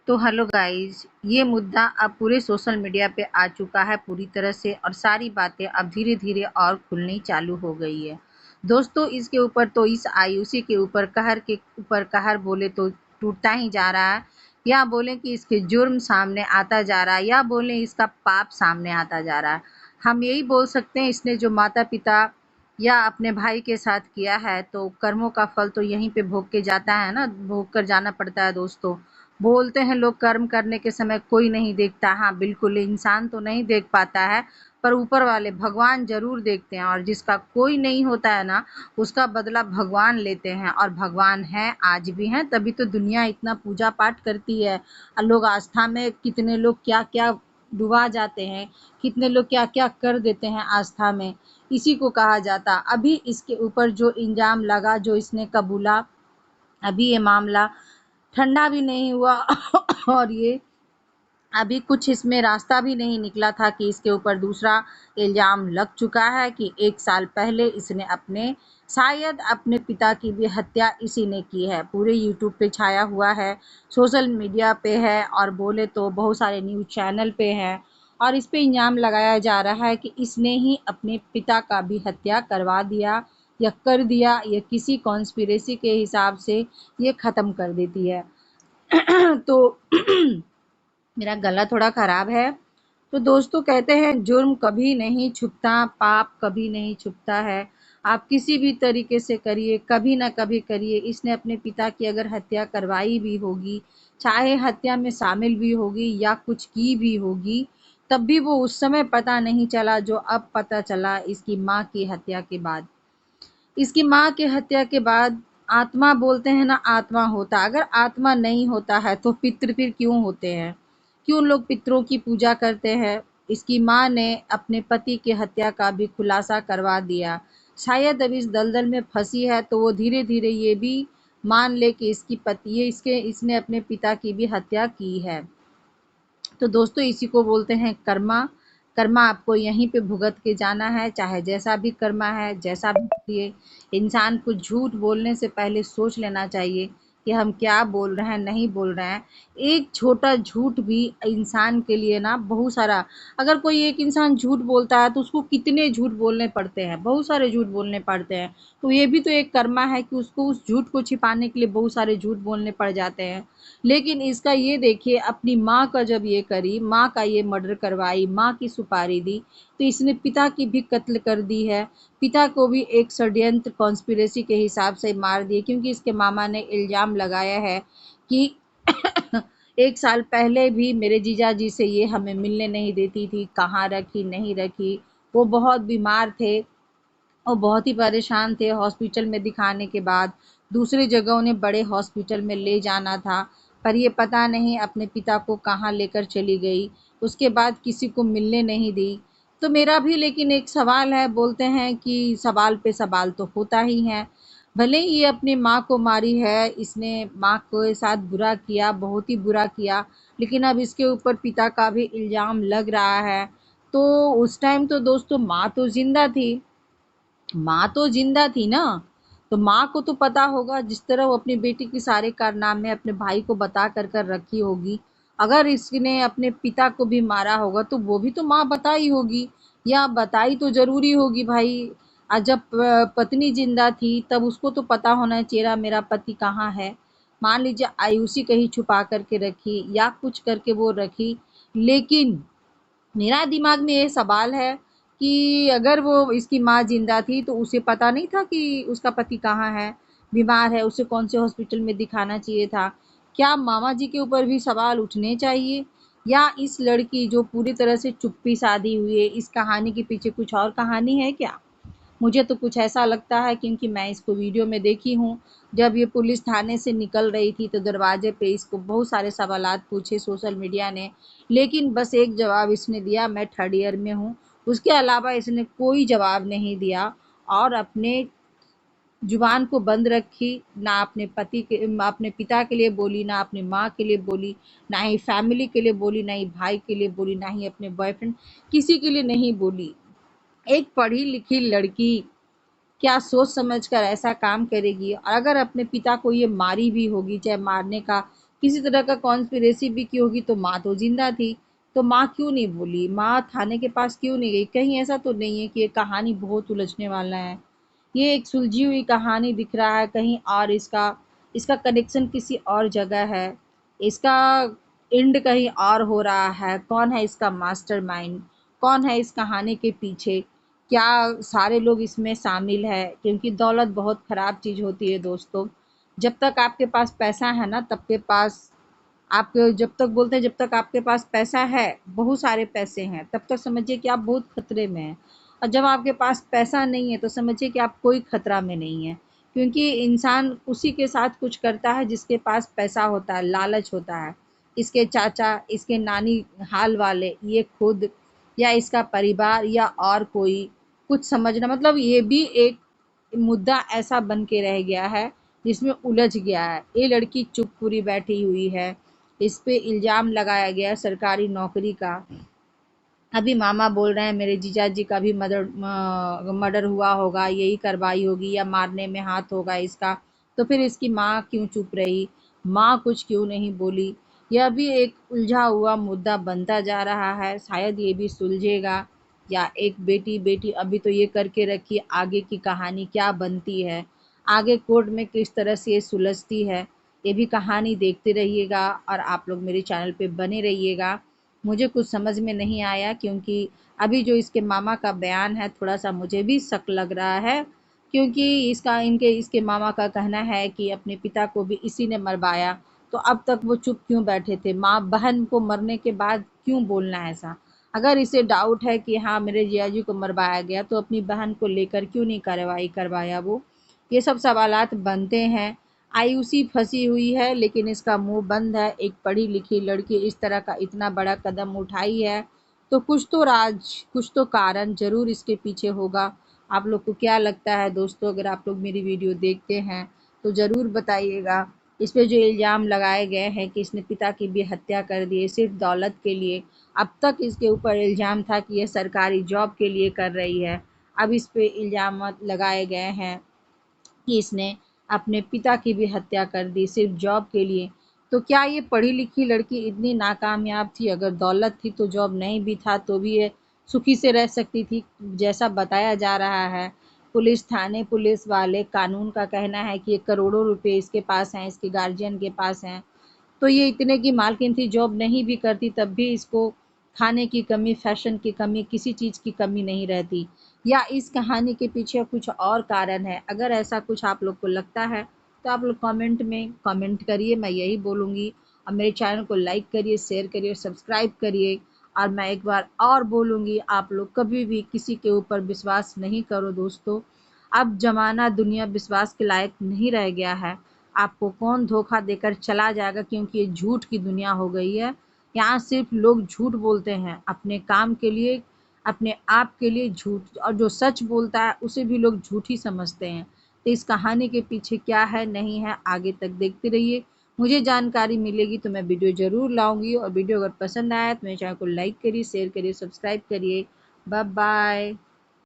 तो hello guys, ये मुद्दा अब पूरे सोशल मीडिया पे आ चुका है पूरी तरह से और सारी बातें अब धीरे धीरे और खुलनी चालू हो गई है। दोस्तों, इसके ऊपर तो इस आयुषी के ऊपर कहर बोले तो टूटता ही जा रहा है, या बोले कि इसके जुर्म सामने आता जा रहा है, या बोले इसका पाप सामने आता जा रहा है। हम यही बोल सकते हैं, इसने जो माता पिता या अपने भाई के साथ किया है तो कर्मों का फल तो यहीं पे भोग के जाता है ना, भोग कर जाना पड़ता है। दोस्तों, बोलते हैं लोग कर्म करने के समय कोई नहीं देखता। हाँ बिल्कुल, इंसान तो नहीं देख पाता है, पर ऊपर वाले भगवान जरूर देखते हैं, और जिसका कोई नहीं होता है ना, उसका बदला भगवान लेते हैं। और भगवान है, आज भी हैं, तभी तो दुनिया इतना पूजा पाठ करती है। और लोग आस्था में, कितने लोग क्या क्या डुबा जाते हैं, कितने लोग क्या क्या कर देते हैं आस्था में। इसी को कहा जाता। अभी इसके ऊपर जो इल्जाम लगा, जो इसने कबूला, अभी ये मामला ठंडा भी नहीं हुआ और ये अभी कुछ इसमें रास्ता भी नहीं निकला था कि इसके ऊपर दूसरा इल्ज़ाम लग चुका है कि 1 साल पहले इसने शायद अपने पिता की भी हत्या इसी ने की है। पूरे यूट्यूब पे छाया हुआ है, सोशल मीडिया पे है, और बोले तो बहुत सारे न्यूज़ चैनल पे है, और इस पे इल्ज़ाम लगाया जा रहा है कि इसने ही अपने पिता का भी हत्या करवा दिया या कर दिया, या किसी कॉन्स्पिरेसी के हिसाब से ये ख़त्म कर देती है। तो मेरा गला थोड़ा ख़राब है। तो दोस्तों, कहते हैं जुर्म कभी नहीं छुपता, पाप कभी नहीं छुपता है। आप किसी भी तरीके से करिए, कभी ना कभी करिए। इसने अपने पिता की अगर हत्या करवाई भी होगी, चाहे हत्या में शामिल भी होगी या कुछ की भी होगी, तब भी वो उस समय पता नहीं चला जो अब पता चला इसकी माँ की हत्या के बाद। इसकी माँ की हत्या के बाद आत्मा, बोलते हैं ना, आत्मा होता। अगर आत्मा नहीं होता है तो पितृ फिर क्यों होते हैं? क्यों लोग पितरों की पूजा करते हैं? इसकी माँ ने अपने पति की हत्या का भी खुलासा करवा दिया। शायद अब इस दलदल में फंसी है तो वो धीरे धीरे ये भी मान ले कि इसने अपने पिता की भी हत्या की है। तो दोस्तों, इसी को बोलते हैं कर्मा। कर्मा आपको यहीं पे भुगत के जाना है, चाहे जैसा भी कर्मा है, जैसा भी करिए। इंसान को झूठ बोलने से पहले सोच लेना चाहिए कि हम क्या बोल रहे हैं, नहीं बोल रहे हैं। एक छोटा झूठ भी इंसान के लिए ना बहुत सारा, अगर कोई एक इंसान झूठ बोलता है तो उसको कितने झूठ बोलने पड़ते हैं, बहुत सारे झूठ बोलने पड़ते हैं। तो ये भी तो एक कर्मा है कि उसको उस झूठ को छिपाने के लिए बहुत सारे झूठ बोलने पड़ जाते हैं। लेकिन इसका ये देखिए, अपनी माँ का जब ये करी, माँ का ये मर्डर करवाई, माँ की सुपारी दी, तो इसने पिता की भी कत्ल कर दी है। पिता को भी एक षड्यंत्र, कॉन्स्पिरेसी के हिसाब से मार दिए, क्योंकि इसके मामा ने इल्ज़ाम लगाया है कि 1 साल पहले भी मेरे जीजा जी से ये हमें मिलने नहीं देती थी, कहाँ रखी नहीं रखी। वो बहुत बीमार थे और बहुत ही परेशान थे। हॉस्पिटल में दिखाने के बाद दूसरी जगह उन्हें बड़े हॉस्पिटल में ले जाना था, पर ये पता नहीं अपने पिता को कहाँ लेकर चली गई। उसके बाद किसी को मिलने नहीं दी। तो मेरा भी लेकिन एक सवाल है, बोलते हैं कि सवाल पे सवाल तो होता ही है। भले ही ये अपनी माँ को मारी है, इसने माँ के साथ बुरा किया, बहुत ही बुरा किया, लेकिन अब इसके ऊपर पिता का भी इल्ज़ाम लग रहा है। तो उस टाइम तो दोस्तों माँ तो ज़िंदा थी, माँ तो जिंदा थी ना, तो माँ को तो पता होगा, जिस तरह वो अपनी बेटी की सारे कारनामे अपने भाई को बता कर कर रखी होगी। अगर इसने अपने पिता को भी मारा होगा तो वो भी तो माँ बताई होगी, या बताई तो जरूरी होगी भाई। जब पत्नी जिंदा थी तब उसको तो पता होना चाहिए मेरा पति कहाँ है। मान लीजिए आयुषी कहीं छुपा करके रखी या कुछ करके वो रखी, लेकिन मेरा दिमाग में ये सवाल है कि अगर वो इसकी माँ जिंदा थी तो उसे पता नहीं था कि उसका पति कहाँ है, बीमार है, उसे कौन से हॉस्पिटल में दिखाना चाहिए था? क्या मामा जी के ऊपर भी सवाल उठने चाहिए? या इस लड़की जो पूरी तरह से चुप्पी साधी हुई है, इस कहानी के पीछे कुछ और कहानी है क्या? मुझे तो कुछ ऐसा लगता है, क्योंकि मैं इसको वीडियो में देखी हूँ। जब ये पुलिस थाने से निकल रही थी तो दरवाजे पे इसको बहुत सारे सवालात पूछे सोशल मीडिया ने, लेकिन बस एक जवाब इसने दिया, मैं 3rd ईयर में हूँ। उसके अलावा इसने कोई जवाब नहीं दिया, और अपने जुबान को बंद रखी। ना अपने पिता के लिए बोली, ना अपनी माँ के लिए बोली, ना ही फैमिली के लिए बोली, ना ही भाई के लिए बोली, ना ही अपने बॉयफ्रेंड, किसी के लिए नहीं बोली। एक पढ़ी लिखी लड़की क्या सोच समझ कर ऐसा काम करेगी? और अगर अपने पिता को ये मारी भी होगी, चाहे मारने का किसी तरह का कॉन्स्पिरेसी भी की होगी तो माँ तो जिंदा थी, तो माँ क्यों नहीं बोली, माँ थाने के पास क्यों नहीं गई? कहीं ऐसा तो नहीं है कि ये कहानी बहुत उलझने वाला है, ये एक सुलझी हुई कहानी दिख रहा है कहीं और, इसका इसका कनेक्शन किसी और जगह है, इसका एंड कहीं और हो रहा है। कौन है इसका मास्टरमाइंड, कौन है इस कहानी के पीछे? क्या सारे लोग इसमें शामिल है? क्योंकि दौलत बहुत खराब चीज़ होती है दोस्तों। जब तक आपके पास पैसा है ना, तब के पास आप जब तक बोलते हैं जब तक आपके पास पैसा है, बहुत सारे पैसे हैं, तब तक समझिए कि आप बहुत खतरे में हैं। और जब आपके पास पैसा नहीं है तो समझिए कि आप कोई खतरा में नहीं है। क्योंकि इंसान उसी के साथ कुछ करता है जिसके पास पैसा होता है, लालच होता है। इसके चाचा, इसके नानी हाल वाले, ये खुद, या इसका परिवार, या और कोई, कुछ समझना मतलब ये भी एक मुद्दा ऐसा बन के रह गया है जिसमें उलझ गया है। ये लड़की चुप पूरी बैठी हुई है, इस पे इल्ज़ाम लगाया गया है सरकारी नौकरी का। अभी मामा बोल रहे हैं मेरे जीजाजी का भी मर्डर हुआ होगा, यही कार्रवाई होगी या मारने में हाथ होगा इसका। तो फिर इसकी माँ क्यों चुप रही, माँ कुछ क्यों नहीं बोली? यह भी एक उलझा हुआ मुद्दा बनता जा रहा है, शायद ये भी सुलझेगा। या एक बेटी बेटी अभी तो ये करके रखी, आगे की कहानी क्या बनती है, आगे कोर्ट में किस तरह से ये सुलझती है, ये भी कहानी देखते रहिएगा और आप लोग मेरे चैनल पे बने रहिएगा। मुझे कुछ समझ में नहीं आया क्योंकि अभी जो इसके मामा का बयान है थोड़ा-सा मुझे भी शक लग रहा है, क्योंकि इसके मामा का कहना है कि अपने पिता को भी इसी ने मरवाया, तो अब तक वो चुप क्यों बैठे थे? माँ बहन को मरने के बाद क्यों बोलना है ऐसा? अगर इसे डाउट है कि हाँ, मेरे जीजाजी को मरवाया गया, तो अपनी बहन को लेकर क्यों नहीं कार्रवाई करवाया वो? ये सब सवालात बनते हैं। आयुषी फंसी हुई है लेकिन इसका मुंह बंद है। एक पढ़ी लिखी लड़की इस तरह का इतना बड़ा कदम उठाई है, तो कुछ तो राज, कुछ तो कारण जरूर इसके पीछे होगा। आप लोग को क्या लगता है दोस्तों? अगर आप लोग मेरी वीडियो देखते हैं तो ज़रूर बताइएगा। इस पे जो इल्ज़ाम लगाए गए हैं कि इसने पिता की भी हत्या कर दी है सिर्फ दौलत के लिए। अब तक इसके ऊपर इल्ज़ाम था कि यह सरकारी जॉब के लिए कर रही है, अब इस पे इल्ज़ाम लगाए गए हैं कि इसने अपने पिता की भी हत्या कर दी सिर्फ जॉब के लिए। तो क्या ये पढ़ी लिखी लड़की इतनी नाकामयाब थी? अगर दौलत थी तो जॉब नहीं भी था तो भी ये सुखी से रह सकती थी जैसा बताया जा रहा है। पुलिस थाने पुलिस वाले कानून का कहना है कि ये करोड़ों रुपए इसके पास हैं, इसके गार्जियन के पास हैं। तो ये इतने की मालकिन थी, जॉब नहीं भी करती तब भी इसको खाने की कमी, फैशन की कमी, किसी चीज़ की कमी नहीं रहती। या इस कहानी के पीछे कुछ और कारण है? अगर ऐसा कुछ आप लोग को लगता है तो आप लोग कमेंट में कमेंट करिए, मैं यही बोलूँगी। और मेरे चैनल को लाइक करिए, शेयर करिए, सब्सक्राइब करिए। और मैं एक बार और बोलूँगी, आप लोग कभी भी किसी के ऊपर विश्वास नहीं करो दोस्तों। अब ज़माना दुनिया विश्वास के लायक नहीं रह गया है। आपको कौन धोखा देकर चला जाएगा, क्योंकि ये झूठ की दुनिया हो गई है। यहाँ सिर्फ लोग झूठ बोलते हैं अपने काम के लिए, अपने आप के लिए झूठ, और जो सच बोलता है उसे भी लोग झूठ ही समझते हैं। तो इस कहानी के पीछे क्या है नहीं है, आगे तक देखते रहिए। मुझे जानकारी मिलेगी तो मैं वीडियो ज़रूर लाऊंगी। और वीडियो अगर पसंद आया तो मेरे चैनल को लाइक करिए, शेयर करिए, सब्सक्राइब करिए। Bye bye.